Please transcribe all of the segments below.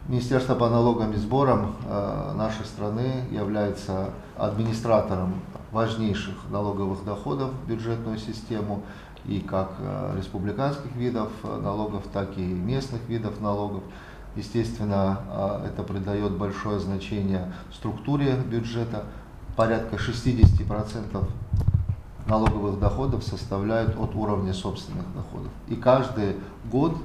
Министерство по налогам и сборам нашей страны является администратором важнейших налоговых доходов в бюджетную систему, и как республиканских видов налогов, так и местных видов налогов. Естественно, это придает большое значение структуре бюджета. Порядка 60% налоговых доходов составляют от уровня собственных доходов. И каждый год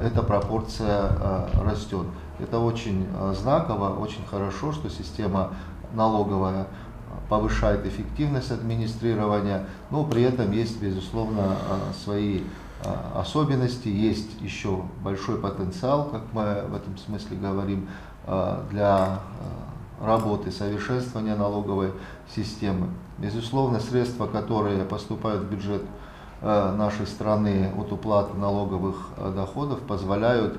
эта пропорция растет. Это очень знаково, очень хорошо, что система налоговая повышает эффективность администрирования, но при этом есть, безусловно, свои особенности, есть еще большой потенциал, как мы в этом смысле говорим, для работы, совершенствования налоговой системы. Безусловно, средства, которые поступают в бюджет нашей страны от уплаты налоговых доходов, позволяют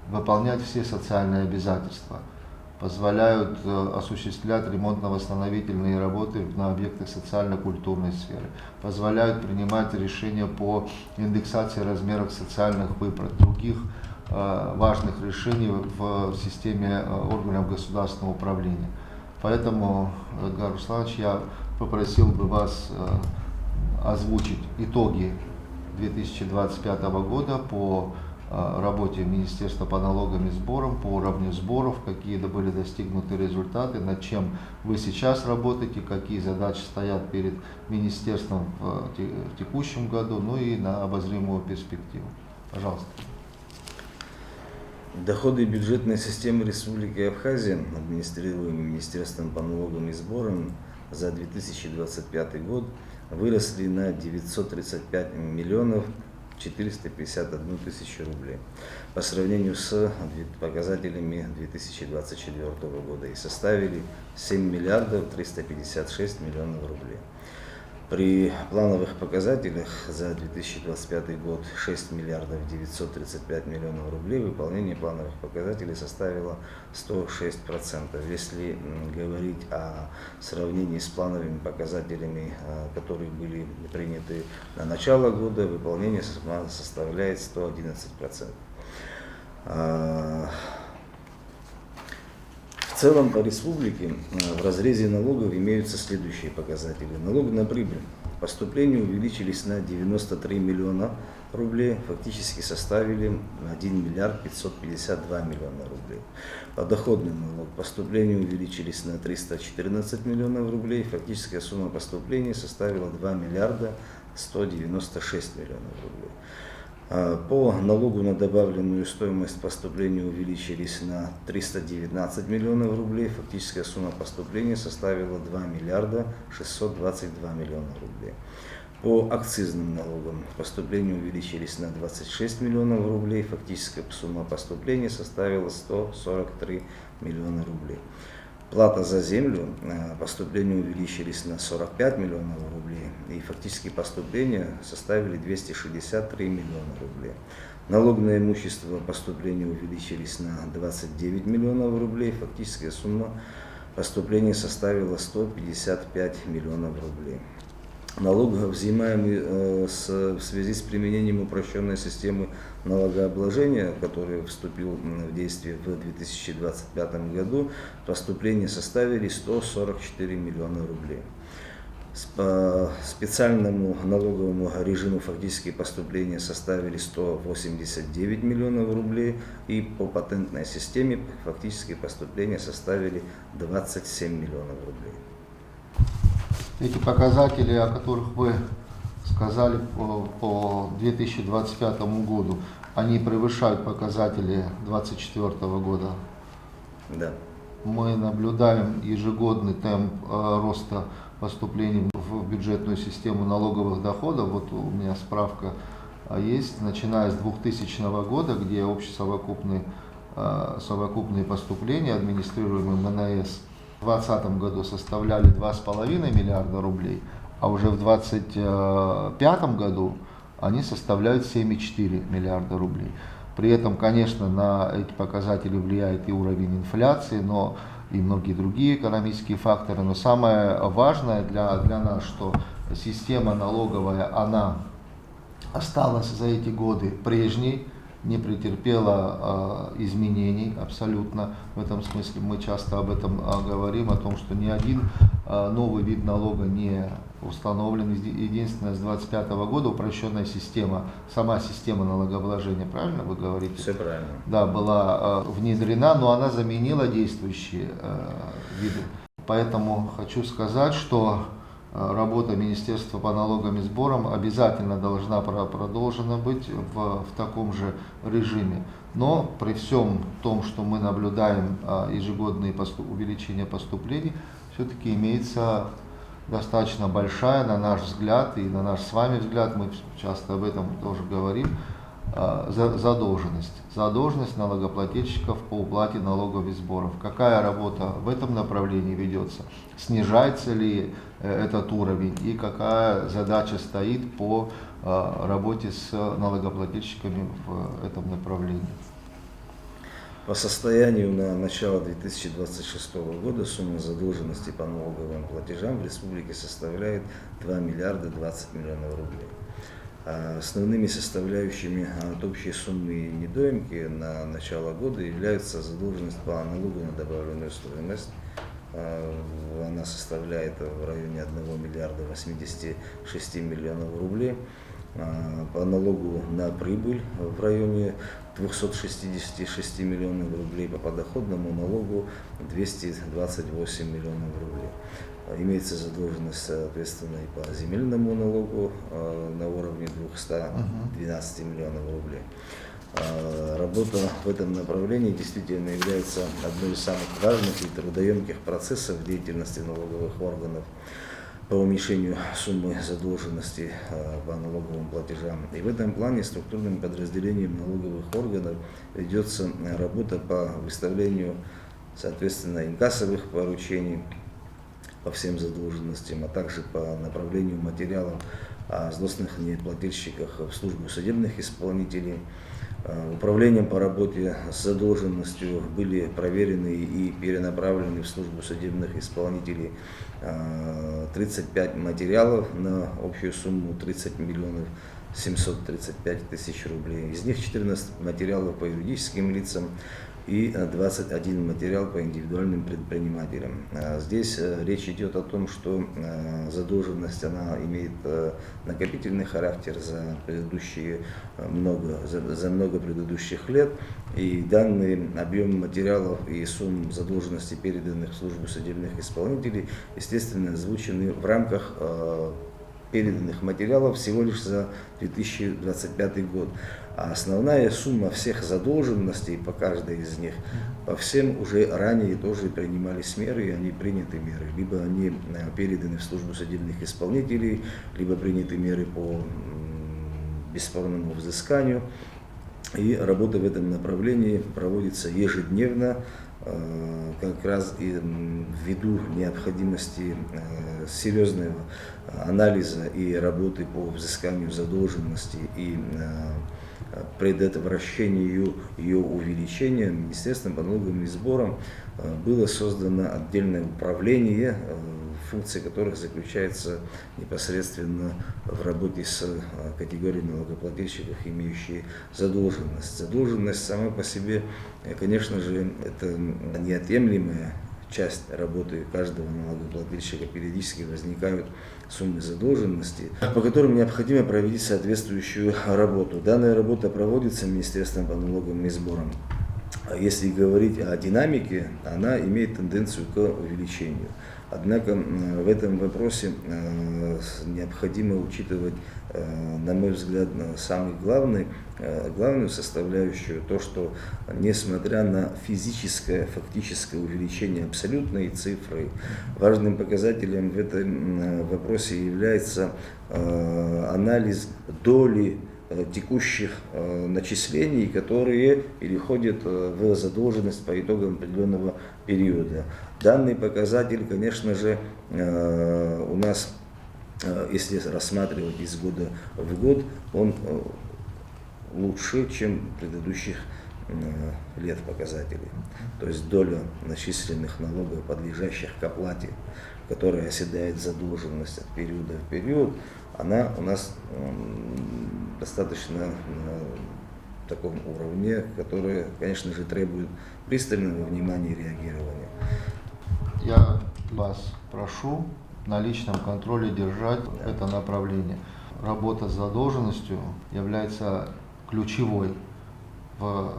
выполнять все социальные обязательства, позволяют осуществлять ремонтно-восстановительные работы на объектах социально-культурной сферы, позволяют принимать решения по индексации размеров социальных выплат, других важных решений в системе органов государственного управления. Поэтому, Эдгар Русланович, я попросил бы вас озвучить итоги 2025 года по работе Министерства по налогам и сборам, по уровню сборов, какие были достигнуты результаты, над чем вы сейчас работаете, какие задачи стоят перед Министерством в текущем году, ну и на обозримую перспективу. Пожалуйста. Доходы бюджетной системы Республики Абхазия, администрируемые Министерством по налогам и сборам, за 2025 год выросли на 935 миллионов 451 тысячу рублей по сравнению с показателями 2024 года и составили 7 миллиардов 356 миллионов рублей. При плановых показателях за 2025 год 6 миллиардов 935 миллионов рублей выполнение плановых показателей составило 106%. Если говорить о сравнении с плановыми показателями, которые были приняты на начало года, выполнение составляет 111%. В целом по республике в разрезе налогов имеются следующие показатели. Налог на прибыль. Поступления увеличились на 93 миллиона рублей, фактически составили 1 миллиард 552 миллиона рублей. Подоходный налог. Поступления увеличились на 314 миллионов рублей, фактическая сумма поступлений составила 2 миллиарда 196 миллионов рублей. По налогу на добавленную стоимость поступления увеличились на 319 миллионов рублей. Фактическая сумма поступления составила 2 миллиарда 622 миллиона рублей. По акцизным налогам поступления увеличились на 26 миллионов рублей. Фактическая сумма поступления составила 143 миллиона рублей. Плата за землю, поступления увеличились на 45 миллионов рублей, и фактически поступления составили 263 миллиона рублей. Налог на имущество, поступления увеличились на 29 миллионов рублей, фактическая сумма поступления составила 155 миллионов рублей. Налог, взимаемый в связи с применением упрощенной системы налогообложения, который вступил в действие в 2025 году, поступления составили 144 миллиона рублей. По специальному налоговому режиму фактические поступления составили 189 миллионов рублей, и по патентной системе фактические поступления составили 27 миллионов рублей. Эти показатели, о которых вы сказали по 2025 году, они превышают показатели 2024 года? Да. Мы наблюдаем ежегодный темп роста поступлений в бюджетную систему налоговых доходов. Вот у меня справка есть, начиная с 2000 года, где совокупные поступления, администрируемые МНС, в 2020 году составляли 2,5 миллиарда рублей, а уже в 2025 году они составляют 7,4 миллиарда рублей. При этом, конечно, на эти показатели влияет и уровень инфляции, но и многие другие экономические факторы. Но самое важное для нас, что система налоговая, она осталась за эти годы прежней, не претерпела изменений абсолютно. В этом смысле мы часто об этом говорим, о том, что ни один новый вид налога не установлен. Единственное, с 2025 года упрощенная система, сама система налогообложения, правильно вы говорите? Все правильно. Да, была внедрена, но она заменила действующие виды. Поэтому хочу сказать, что работа Министерства по налогам и сборам обязательно должна продолжена быть в таком же режиме. Но при всем том, что мы наблюдаем ежегодные увеличения поступлений, все-таки имеется достаточно большая, на наш взгляд и на наш с вами взгляд, мы часто об этом тоже говорим, задолженность налогоплательщиков по уплате налогов и сборов. Какая работа в этом направлении ведется? Снижается ли этот уровень и какая задача стоит по работе с налогоплательщиками в этом направлении? По состоянию на начало 2026 года сумма задолженности по налоговым платежам в республике составляет 2 миллиарда 20 миллионов рублей. Основными составляющими от общей суммы недоимки на начало года является задолженность по налогу на добавленную стоимость. Она составляет в районе 1 миллиарда 86 миллионов рублей. По налогу на прибыль в районе 266 миллионов рублей, по подоходному налогу 228 миллионов рублей. Имеется задолженность, соответственно, и по земельному налогу на уровне 212 миллионов рублей. Работа в этом направлении действительно является одной из самых важных и трудоемких процессов в деятельности налоговых органов по уменьшению суммы задолженности по налоговым платежам. И в этом плане структурным подразделением налоговых органов ведется работа по выставлению, соответственно, инкассовых поручений по всем задолженностям, а также по направлению материалов о злостных неплательщиках в службу судебных исполнителей. Управлением по работе с задолженностью были проверены и перенаправлены в службу судебных исполнителей 35 материалов на общую сумму 30 миллионов 735 тысяч рублей. Из них 14 материалов по юридическим лицам и 21 материал по индивидуальным предпринимателям. Здесь речь идет о том, что задолженность она имеет накопительный характер за много предыдущих лет, и данный объем материалов и сумм задолженности, переданных в службу судебных исполнителей, естественно, озвучены в рамках переданных материалов всего лишь за 2025 год. А основная сумма всех задолженностей по каждой из них, по всем уже ранее тоже принимались меры, и они приняты меры. Либо они переданы в службу судебных исполнителей, либо приняты меры по бесспорному взысканию. И работа в этом направлении проводится ежедневно, как раз и ввиду необходимости серьезного анализа и работы по взысканию задолженности и предотвращению ее увеличения, Министерством по налогам и сборам было создано отдельное управление, функция которых заключается непосредственно в работе с категорией налогоплательщиков, имеющие задолженность. Задолженность сама по себе, конечно же, это неотъемлемая часть работы каждого налогоплательщика. Периодически возникают суммы задолженности, по которым необходимо провести соответствующую работу. Данная работа проводится Министерством по налогам и сборам. Если говорить о динамике, она имеет тенденцию к увеличению. Однако в этом вопросе необходимо учитывать, на мой взгляд, самую главную составляющую, то, что несмотря на физическое, фактическое увеличение абсолютной цифры, важным показателем в этом вопросе является анализ доли текущих начислений, которые переходят в задолженность по итогам определенного периода. Данный показатель, конечно же, у нас, если рассматривать из года в год, он лучше, чем предыдущих лет показателей. То есть доля начисленных налогов, подлежащих к оплате, которая оседает задолженность от периода в период, она у нас достаточно таком уровне, который, конечно же, требует пристального внимания и реагирования. Я вас прошу на личном контроле держать это направление. Работа с задолженностью является ключевой в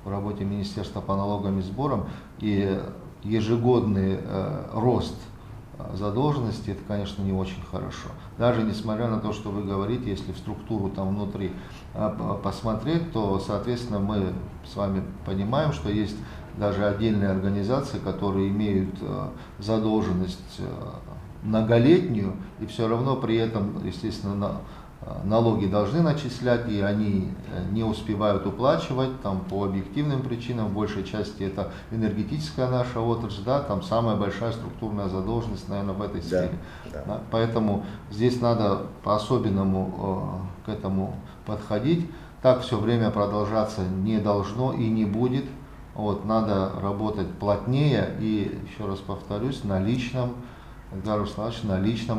работе Министерства по налогам и сборам, и ежегодный рост задолженности, это, конечно, не очень хорошо. Даже несмотря на то, что вы говорите, если в структуру там внутри посмотреть, то, соответственно, мы с вами понимаем, что есть даже отдельные организации, которые имеют задолженность многолетнюю, и все равно при этом, естественно, налоги должны начислять, и они не успевают уплачивать там, по объективным причинам. В большей части это энергетическая наша отрасль, да, там самая большая структурная задолженность, наверное, в этой сфере. Да. Да, поэтому здесь надо по-особенному к этому подходить. Так все время продолжаться не должно и не будет. Вот, надо работать плотнее и, еще раз повторюсь, на личном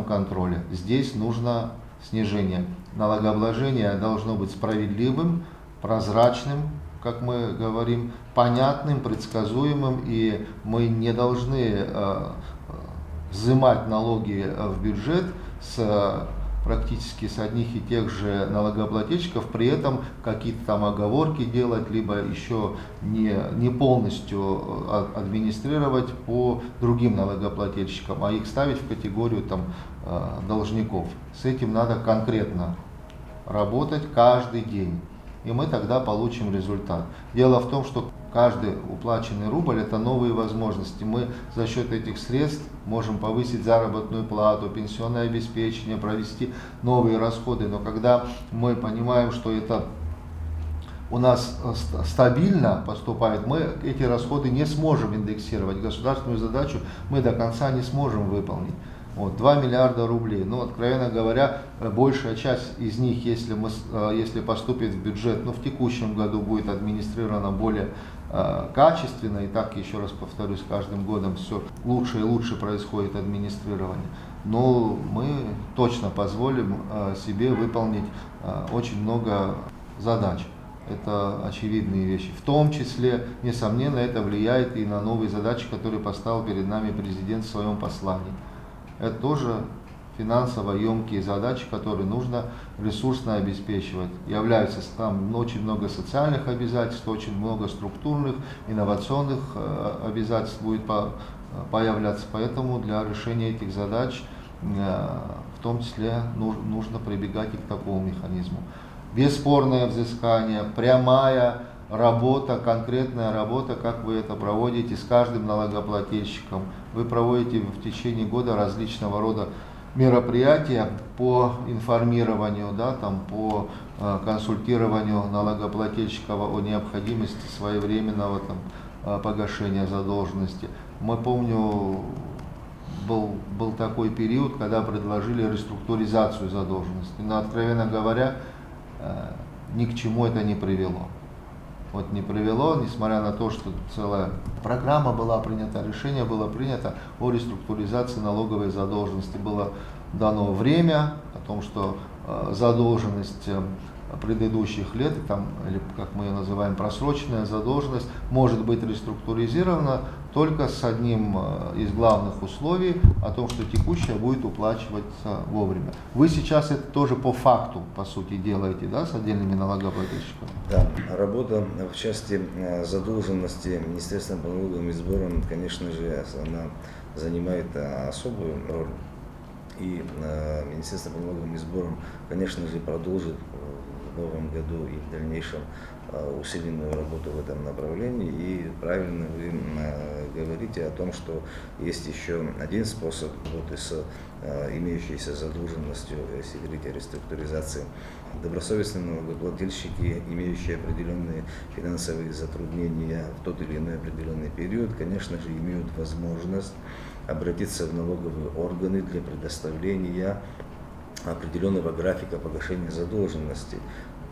контроле. Здесь нужно снижение. Налогообложение должно быть справедливым, прозрачным, как мы говорим, понятным, предсказуемым, и мы не должны взимать налоги в бюджет практически с одних и тех же налогоплательщиков, при этом какие-то там оговорки делать, либо еще не полностью администрировать по другим налогоплательщикам, а их ставить в категорию там, должников. С этим надо конкретно работать каждый день, и мы тогда получим результат. Дело в том, что каждый уплаченный рубль – это новые возможности. Мы за счет этих средств можем повысить заработную плату, пенсионное обеспечение, провести новые расходы. Но когда мы понимаем, что это у нас стабильно поступает, мы эти расходы не сможем индексировать. Государственную задачу мы до конца не сможем выполнить. Вот, 2 миллиарда рублей. Ну, откровенно говоря, большая часть из них, если поступит в бюджет, в текущем году будет администрирована более качественно, и так, еще раз повторюсь, каждым годом все лучше и лучше происходит администрирование. Но мы точно позволим себе выполнить очень много задач. Это очевидные вещи. В том числе, несомненно, это влияет и на новые задачи, которые поставил перед нами президент в своем послании. Это тоже финансово емкие задачи, которые нужно ресурсно обеспечивать. Являются там очень много социальных обязательств, очень много структурных, инновационных обязательств будет появляться. Поэтому для решения этих задач в том числе нужно прибегать и к такому механизму. Бесспорное взыскание, прямая работа, конкретная работа, как вы это проводите с каждым налогоплательщиком. Вы проводите в течение года различного рода мероприятия по информированию, да, там, по консультированию налогоплательщиков о необходимости своевременного погашения задолженности. Мы помню, был такой период, когда предложили реструктуризацию задолженности, но, откровенно говоря, ни к чему это не привело. Вот не привело, несмотря на то, что целая программа была принята, решение было принято о реструктуризации налоговой задолженности. Было дано время о том, что задолженность предыдущих лет, или как мы ее называем, просроченная задолженность, может быть реструктуризирована только с одним из главных условий, о том, что текущая будет уплачиваться вовремя. Вы сейчас это тоже по факту, по сути, делаете, да, с отдельными налогоплательщиками? Да, работа в части задолженности Министерства по налогам и сборам, конечно же, она занимает особую роль. И Министерство по налогам и сборам, конечно же, продолжит в новом году и в дальнейшем усиленную работу в этом направлении. И правильно вы говорите о том, что есть еще один способ работы с имеющейся задолженностью, если говорить о реструктуризации. Добросовестные налогоплательщики, имеющие определенные финансовые затруднения в тот или иной определенный период, конечно же, имеют возможность обратиться в налоговые органы для предоставления определенного графика погашения задолженности.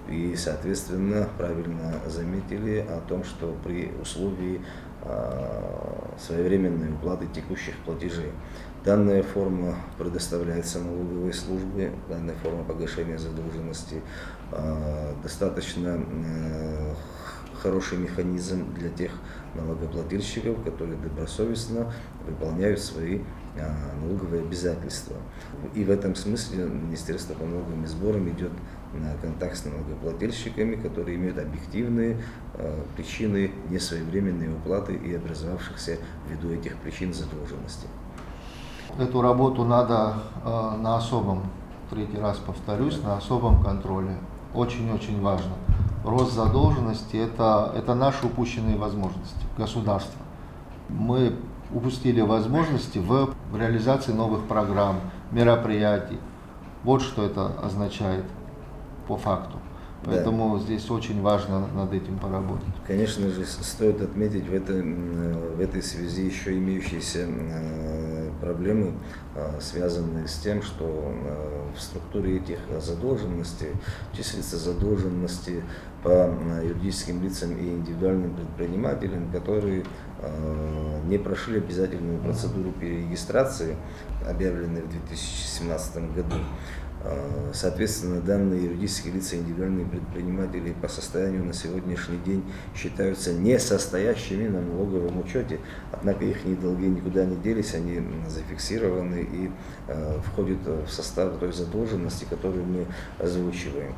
И, соответственно, правильно заметили о том, что при условии своевременной уплаты текущих платежей. Данная форма предоставляется налоговой службе, данная форма погашения задолженности достаточно хороший механизм для тех налогоплательщиков, которые добросовестно выполняют свои налоговые обязательства. И в этом смысле Министерство по налоговым и сборам идет на контакт с налогоплательщиками, которые имеют объективные причины несвоевременной уплаты и образовавшихся ввиду этих причин задолженности. Эту работу надо на особом, третий раз повторюсь, на особом контроле. Очень-очень важно. Рост задолженности – это наши упущенные возможности государства. Мы упустили возможности в реализации новых программ, мероприятий. Вот что это означает по факту. Поэтому здесь очень важно над этим поработать. Конечно же, стоит отметить в этой связи еще имеющиеся проблемы, связанные с тем, что в структуре этих задолженностей числятся задолженности по юридическим лицам и индивидуальным предпринимателям, которые не прошли обязательную процедуру перерегистрации, объявленной в 2017 году. Соответственно, данные юридические лица и индивидуальные предприниматели по состоянию на сегодняшний день считаются несостоящими на налоговом учете, однако их долги никуда не делись, они зафиксированы и входят в состав той задолженности, которую мы озвучиваем.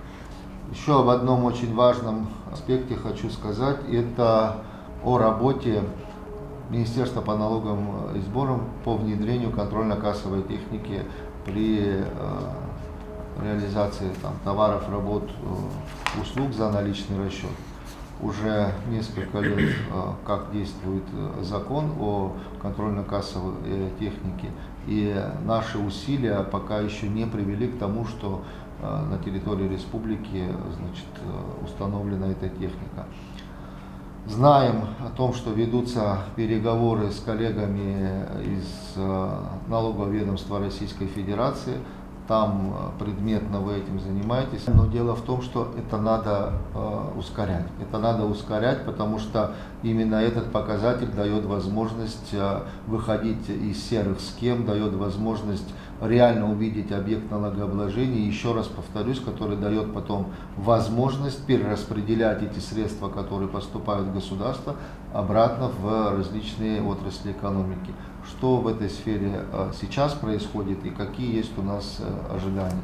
Еще об одном очень важном аспекте хочу сказать, это о работе Министерства по налогам и сборам по внедрению контрольно-кассовой техники при реализации товаров, работ, услуг за наличный расчет. Уже несколько лет как действует закон о контрольно-кассовой технике, и наши усилия пока еще не привели к тому, что на территории республики установлена эта техника. Знаем о том, что ведутся переговоры с коллегами из налогового ведомства Российской Федерации. Там предметно вы этим занимаетесь. Но дело в том, что это надо ускорять. Это надо ускорять, потому что именно этот показатель дает возможность выходить из серых схем, дает возможность реально увидеть объект налогообложения. Еще раз повторюсь, который дает потом возможность перераспределять эти средства, которые поступают в государство, обратно в различные отрасли экономики. Что в этой сфере сейчас происходит и какие есть у нас ожидания?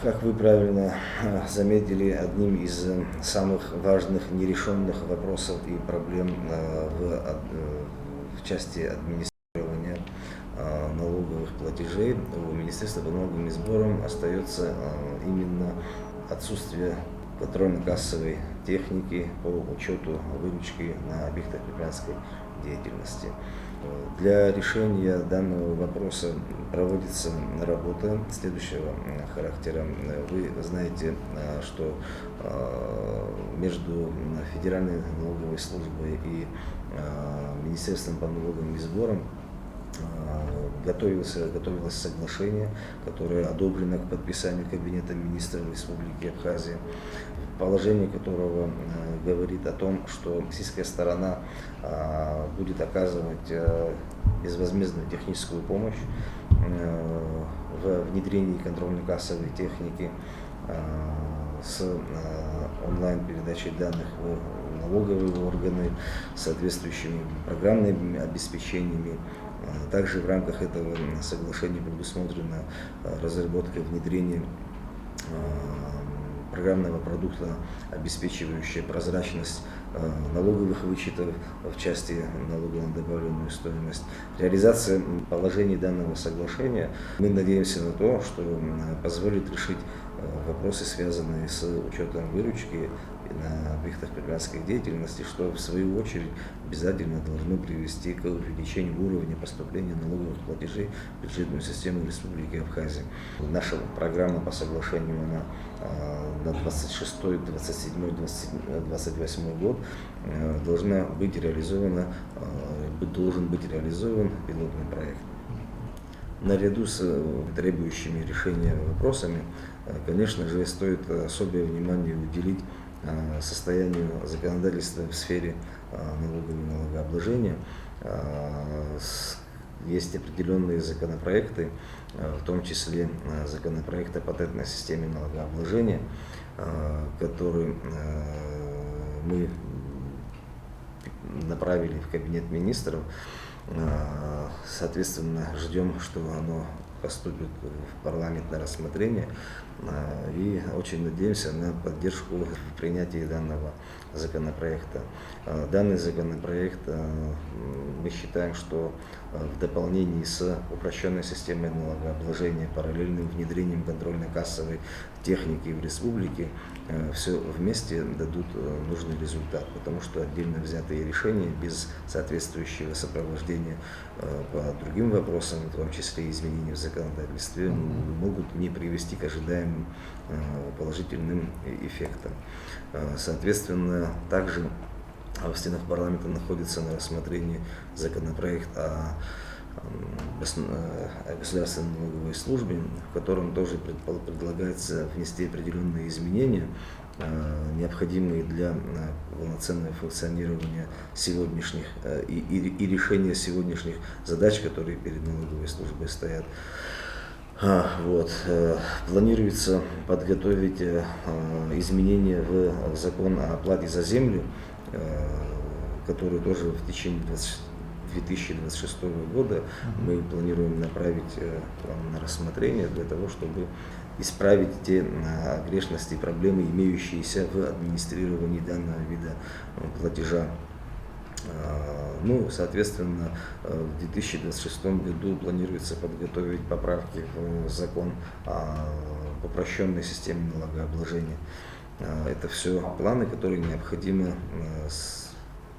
Как вы правильно заметили, одним из самых важных нерешенных вопросов и проблем в части администрирования налоговых платежей у Министерства по налогам и сборам остается именно отсутствие контрольно-кассовой техники по учету выручки на объектах предпринимательской деятельности. Для решения данного вопроса проводится работа следующего характера. Вы знаете, что между Федеральной налоговой службой и Министерством по налогам и сборам готовилось соглашение, которое одобрено к подписанию Кабинетом министров Республики Абхазия, положение которого говорит о том, что российская сторона будет оказывать безвозмездную техническую помощь в внедрении контрольно-кассовой техники с онлайн-передачей данных в налоговые органы, соответствующими программными обеспечениями. Также в рамках этого соглашения предусмотрена разработка и внедрение программного продукта, обеспечивающего прозрачность налоговых вычетов в части налога на добавленную стоимость. Реализация положений данного соглашения, мы надеемся на то, что позволит решить вопросы, связанные с учетом выручки на объектах предпринимательской деятельности, что в свою очередь обязательно должно привести к увеличению уровня поступления налоговых платежей в бюджетную систему Республики Абхазия. Наша программа по соглашению на 26, 27, 28 год должен быть реализован пилотный проект. Наряду с требующими решения вопросами, конечно же, стоит особое внимание уделить состоянию законодательства в сфере налогового налогообложения. есть определенные законопроекты, в том числе законопроект о патентной системе налогообложения, который мы направили в Кабинет министров. Соответственно, ждем, что оно поступит в парламент на рассмотрение, и очень надеемся на поддержку в принятии данного законопроекта. Данный законопроект, мы считаем, что в дополнении с упрощенной системой налогообложения, параллельным внедрением контрольно-кассовой техники в республике, все вместе дадут нужный результат, потому что отдельно взятые решения без соответствующего сопровождения по другим вопросам, в том числе изменения в законодательстве, могут не привести к ожидаемым положительным эффектам. Соответственно, также в стенах парламента находится на рассмотрении законопроект о государственной налоговой службе, в котором тоже предлагается внести определенные изменения, необходимые для полноценного функционирования сегодняшних и решения сегодняшних задач, которые перед налоговой службой стоят. Планируется подготовить изменения в закон о оплате за землю, который тоже в течение 2026 года мы планируем направить вам на рассмотрение для того, чтобы исправить те огрешности и проблемы, имеющиеся в администрировании данного вида платежа. Соответственно, в 2026 году планируется подготовить поправки в закон о упрощенной системе налогообложения. Это все планы, которые необходимо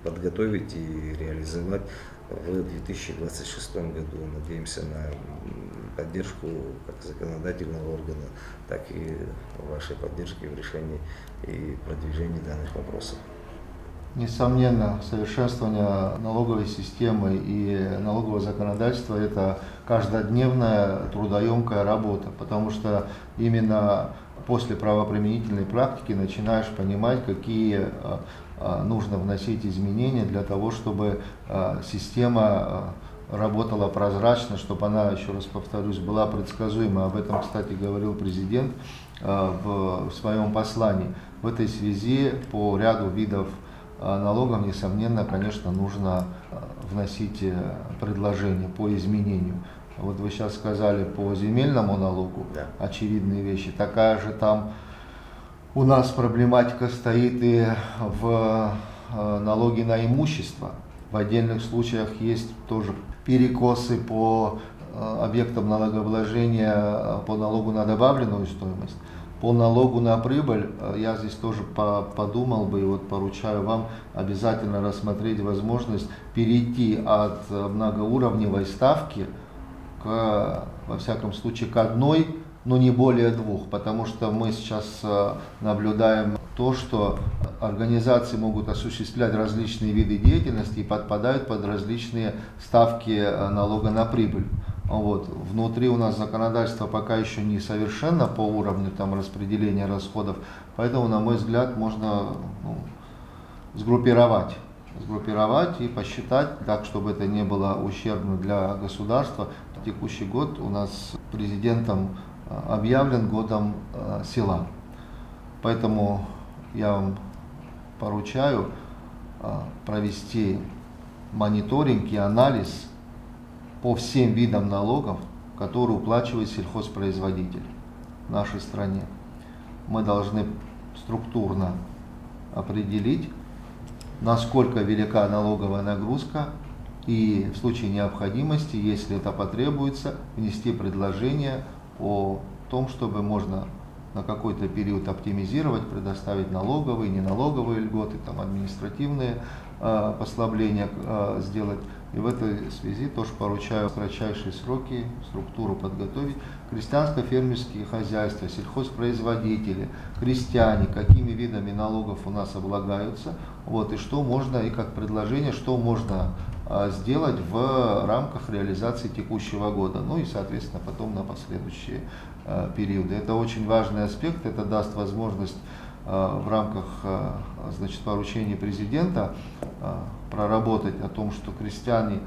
подготовить и реализовать в 2026 году. Надеемся на поддержку как законодательного органа, так и вашей поддержки в решении и продвижении данных вопросов. Несомненно, совершенствование налоговой системы и налогового законодательства – это каждодневная трудоемкая работа, потому что именно после правоприменительной практики начинаешь понимать, какие нужно вносить изменения для того, чтобы система работала прозрачно, чтобы она, еще раз повторюсь, была предсказуема. Об этом, кстати, говорил президент в своем послании. В этой связи по ряду видов налогов, несомненно, конечно, нужно вносить предложения по изменению. Вот вы сейчас сказали по земельному налогу, да, очевидные вещи. Такая же там у нас проблематика стоит и в налоге на имущество. В отдельных случаях есть тоже перекосы по объектам налогообложения, по налогу на добавленную стоимость. По налогу на прибыль я здесь тоже подумал бы, и вот поручаю вам обязательно рассмотреть возможность перейти от многоуровневой ставки во всяком случае, к одной, но не более двух, потому что мы сейчас наблюдаем то, что организации могут осуществлять различные виды деятельности и подпадают под различные ставки налога на прибыль. Внутри у нас законодательство пока еще не совершенно по уровню распределения расходов, поэтому, на мой взгляд, можно сгруппировать и посчитать так, чтобы это не было ущербно для государства. Текущий год у нас президентом объявлен годом села. Поэтому я вам поручаю провести мониторинг и анализ по всем видам налогов, которые уплачивает сельхозпроизводитель в нашей стране. Мы должны структурно определить, насколько велика налоговая нагрузка, и в случае необходимости, если это потребуется, внести предложение о том, чтобы можно на какой-то период оптимизировать, предоставить налоговые, неналоговые льготы, административные послабления сделать. И в этой связи тоже поручаю в кратчайшие сроки структуру подготовить. Крестьянско-фермерские хозяйства, сельхозпроизводители, крестьяне, какими видами налогов у нас облагаются, и что можно, и как предложение, что можно сделать в рамках реализации текущего года, и, соответственно, потом на последующие периоды. Это очень важный аспект, это даст возможность в рамках поручений президента проработать о том, что крестьяне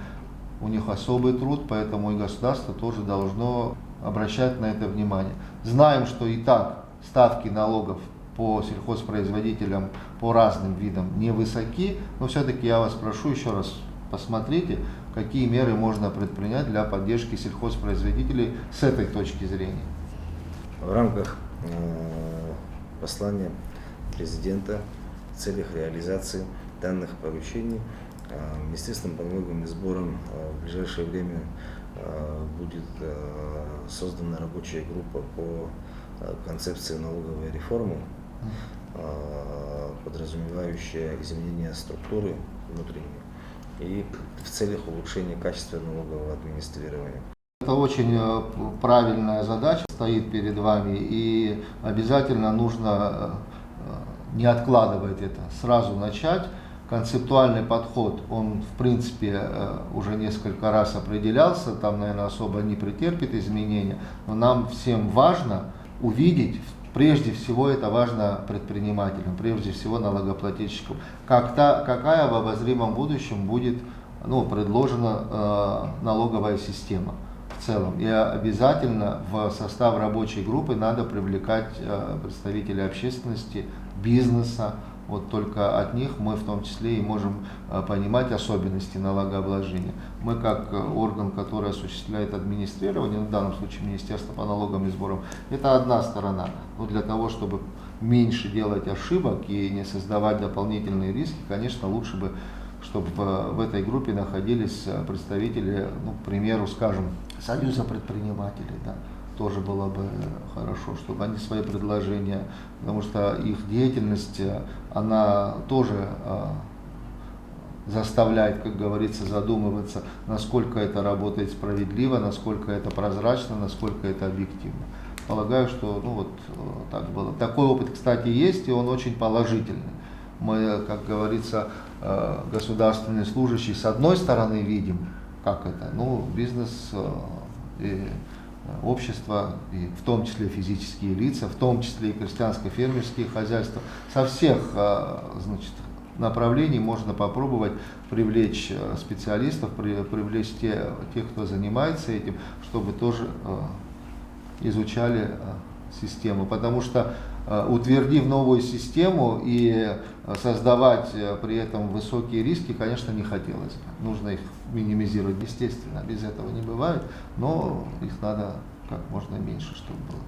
у них особый труд, поэтому и государство тоже должно обращать на это внимание. Знаем, что и так ставки налогов по сельхозпроизводителям по разным видам невысоки, но все-таки я вас прошу еще раз посмотрите, какие меры можно предпринять для поддержки сельхозпроизводителей с этой точки зрения. В рамках послания президента в целях реализации данных поручений Министерством по налоговым сборам в ближайшее время будет создана рабочая группа по концепции налоговой реформы, подразумевающая изменение структуры внутренней и в целях улучшения качества налогового администрирования. Это очень правильная задача стоит перед вами, и обязательно нужно, не откладывать это, сразу начать. Концептуальный подход, он в принципе уже несколько раз определялся, там, наверное, особо не претерпит изменения, но нам всем важно увидеть, прежде всего это важно предпринимателям, прежде всего налогоплательщикам, какая в обозримом будущем будет предложена налоговая система в целом. И обязательно в состав рабочей группы надо привлекать представителей общественности, бизнеса. Вот только от них мы в том числе и можем понимать особенности налогообложения. Мы как орган, который осуществляет администрирование, в данном случае Министерство по налогам и сборам, это одна сторона. Но для того, чтобы меньше делать ошибок и не создавать дополнительные риски, конечно, лучше бы, чтобы в этой группе находились представители, к примеру, скажем, Союза предпринимателей, да. Тоже было бы хорошо, чтобы они свои предложения, потому что их деятельность, она тоже заставляет, как говорится, задумываться, насколько это работает справедливо, насколько это прозрачно, насколько это объективно. Полагаю, что так было. Такой опыт, кстати, есть, и он очень положительный. Мы, как говорится, государственные служащие с одной стороны видим, как это, бизнес и общество, и в том числе физические лица, в том числе и крестьянско-фермерские хозяйства. Со всех направлений можно попробовать привлечь специалистов, привлечь тех, кто занимается этим, чтобы тоже изучали систему. Потому что, утвердив новую систему и создавать при этом высокие риски, конечно, не хотелось бы. Нужно их минимизировать, естественно, без этого не бывает, но их надо как можно меньше, чтобы было.